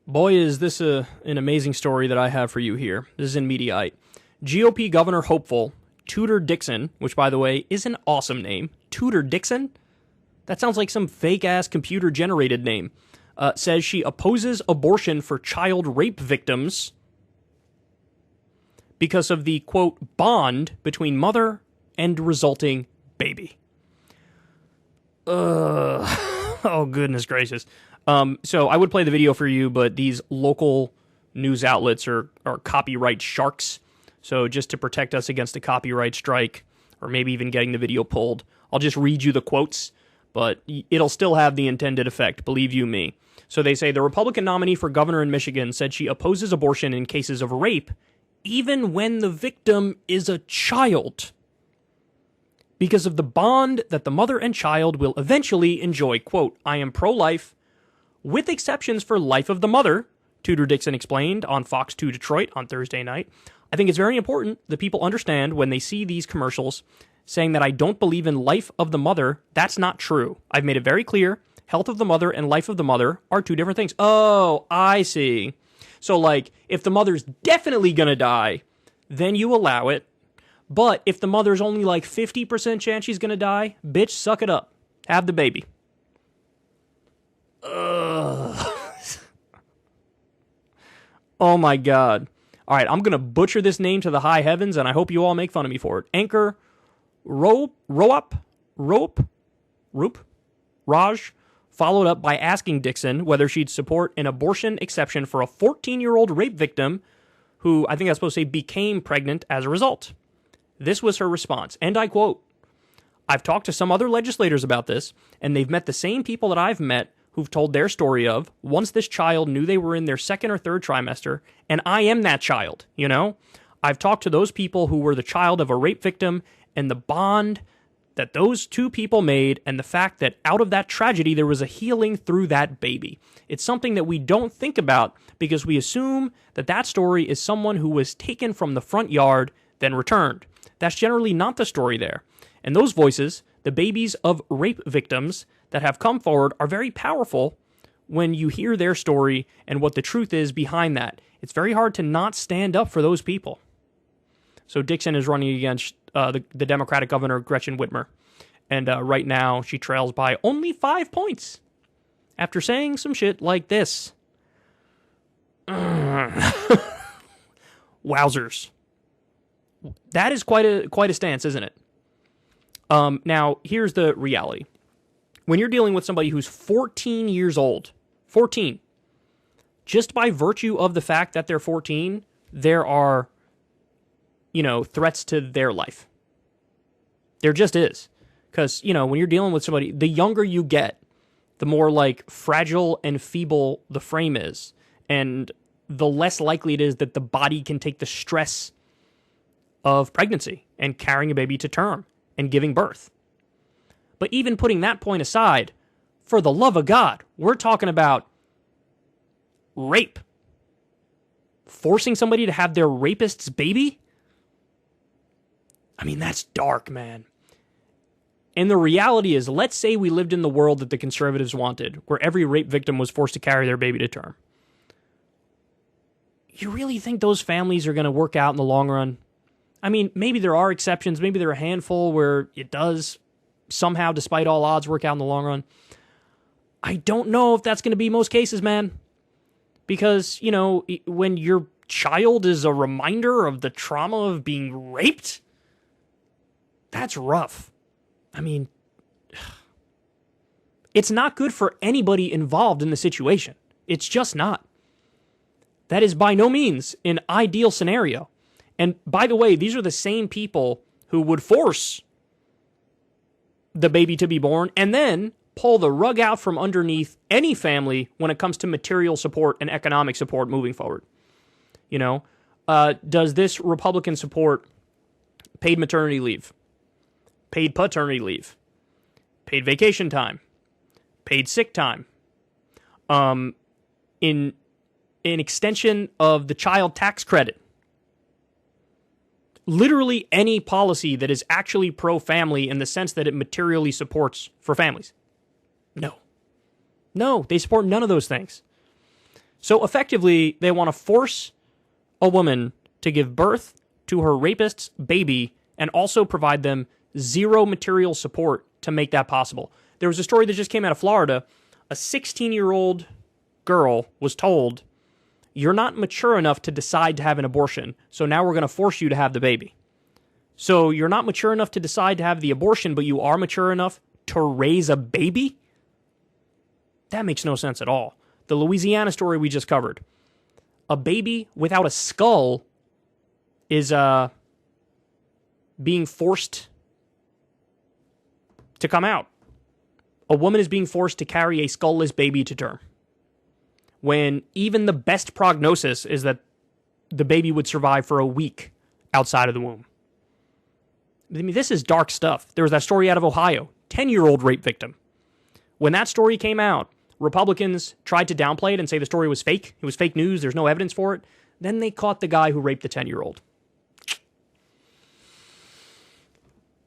Boy, is this an amazing story that I have for you here. This is in Mediaite. GOP Governor Hopeful, Tudor Dixon, which, by the way, is an awesome name. Tudor Dixon? That sounds like some fake-ass computer-generated name. Says she opposes abortion for child rape victims because of the, quote, bond between mother and resulting baby. Oh, goodness gracious. So I would play the video for you, but these local news outlets are copyright sharks. So just to protect us against a copyright strike, or maybe even getting the video pulled, I'll just read you the quotes, but it'll still have the intended effect, believe you me. So they say the Republican nominee for governor in Michigan said she opposes abortion in cases of rape, even when the victim is a child, because of the bond that the mother and child will eventually enjoy. Quote, I am pro-life, with exceptions for life of the mother, Tudor Dixon explained on Fox 2 Detroit on Thursday night. I think it's very important that people understand when they see these commercials saying that I don't believe in life of the mother. That's not true. I've made it very clear. Health of the mother and life of the mother are two different things. Oh, I see. So, like, if the mother's definitely going to die, then you allow it. But if the mother's only like 50% chance she's going to die, bitch, suck it up. Have the baby. Ugh. Oh my God. All right, I'm going to butcher this name to the high heavens, and I hope you all make fun of me for it. Anchor Roop Raj followed up by asking Dixon whether she'd support an abortion exception for a 14-year-old rape victim who, I think I was supposed to say, became pregnant as a result. This was her response, and I quote, I've talked to some other legislators about this, and they've met the same people that I've met who've told their story of once this child knew they were in their second or third trimester, and I am that child, you know? I've talked to those people who were the child of a rape victim, and the bond that those two people made, and the fact that out of that tragedy there was a healing through that baby. It's something that we don't think about because we assume that that story is someone who was taken from the front yard, then returned. That's generally not the story there. And those voices, the babies of rape victims that have come forward, are very powerful when you hear their story and what the truth is behind that. It's very hard to not stand up for those people. So Dixon is running against the Democratic governor, Gretchen Whitmer. And right now, she trails by only 5 points after saying some shit like this. Wowzers. That is quite a stance, isn't it? Now, here's the reality. When you're dealing with somebody who's 14 years old, 14, just by virtue of the fact that they're 14, there are, threats to their life. There just is. Because, when you're dealing with somebody, the younger you get, the more, fragile and feeble the frame is. And the less likely it is that the body can take the stress of pregnancy and carrying a baby to term and giving birth. But even putting that point aside, for the love of God, we're talking about rape. Forcing somebody to have their rapist's baby? I mean, that's dark, man. And the reality is, let's say we lived in the world that the conservatives wanted, where every rape victim was forced to carry their baby to term. You really think those families are going to work out in the long run? I mean, maybe there are exceptions. Maybe there are a handful where it does somehow, despite all odds, work out in the long run. I don't know if that's going to be most cases, man. Because, when your child is a reminder of the trauma of being raped, that's rough. I mean, it's not good for anybody involved in the situation. It's just not. That is by no means an ideal scenario. And by the way, these are the same people who would force the baby to be born and then pull the rug out from underneath any family when it comes to material support and economic support moving forward. Does this Republican support paid maternity leave, paid paternity leave, paid vacation time, paid sick time, in an extension of the child tax credit? Literally any policy that is actually pro-family in the sense that it materially supports for families. No, they support none of those things. So effectively, they want to force a woman to give birth to her rapist's baby and also provide them zero material support to make that possible. There was a story that just came out of Florida. A 16-year-old girl was told, you're not mature enough to decide to have an abortion, so now we're going to force you to have the baby. So you're not mature enough to decide to have the abortion, but you are mature enough to raise a baby? That makes no sense at all. The Louisiana story we just covered. A baby without a skull is being forced to come out. A woman is being forced to carry a skullless baby to term, when even the best prognosis is that the baby would survive for a week outside of the womb. I mean, this is dark stuff. There was that story out of Ohio, 10-year-old rape victim. When that story came out, Republicans tried to downplay it and say the story was fake. It was fake news. There's no evidence for it. Then they caught the guy who raped the 10-year-old.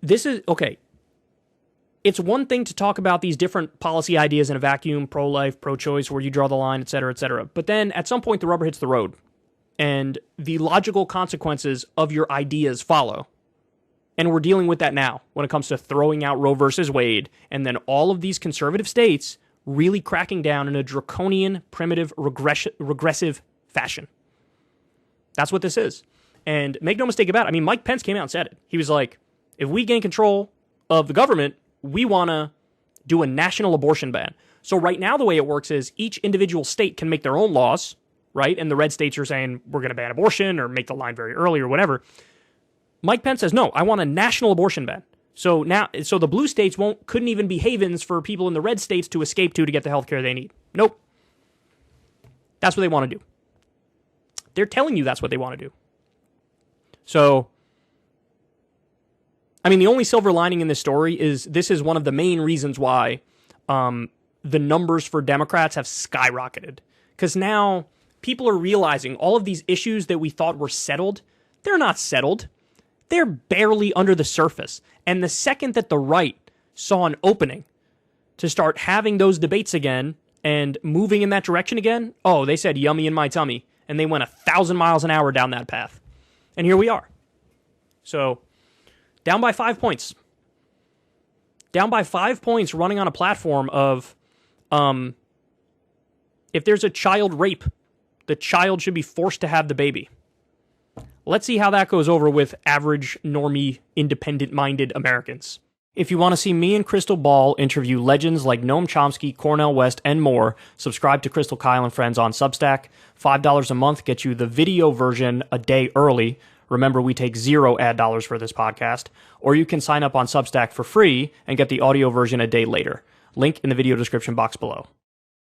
This is, okay, it's one thing to talk about these different policy ideas in a vacuum, pro-life, pro-choice, where you draw the line, et cetera, et cetera. But then at some point the rubber hits the road and the logical consequences of your ideas follow. And we're dealing with that now when it comes to throwing out Roe versus Wade and then all of these conservative states really cracking down in a draconian, primitive, regressive fashion. That's what this is. And make no mistake about it. I mean, Mike Pence came out and said it. He was like, if we gain control of the government, we want to do a national abortion ban. So right now the way it works is each individual state can make their own laws, right? And the red states are saying, we're going to ban abortion or make the line very early or whatever. Mike Pence says, no, I want a national abortion ban. So the blue states couldn't even be havens for people in the red states to escape to get the health care they need. Nope. That's what they want to do. They're telling you that's what they want to do. So, I mean, the only silver lining in this story is this is one of the main reasons why the numbers for Democrats have skyrocketed. Because now people are realizing all of these issues that we thought were settled, they're not settled. They're barely under the surface. And the second that the right saw an opening to start having those debates again and moving in that direction again, oh, they said yummy in my tummy. And they went 1,000 miles an hour down that path. And here we are. So, down by 5 points. Down by 5 points running on a platform of, if there's a child rape, the child should be forced to have the baby. Let's see how that goes over with average, normie, independent-minded Americans. If you want to see me and Crystal Ball interview legends like Noam Chomsky, Cornel West, and more, subscribe to Crystal, Kyle, and Friends on Substack. $5 a month gets you the video version a day early. Remember, we take 0 ad dollars for this podcast. Or you can sign up on Substack for free and get the audio version a day later. Link in the video description box below.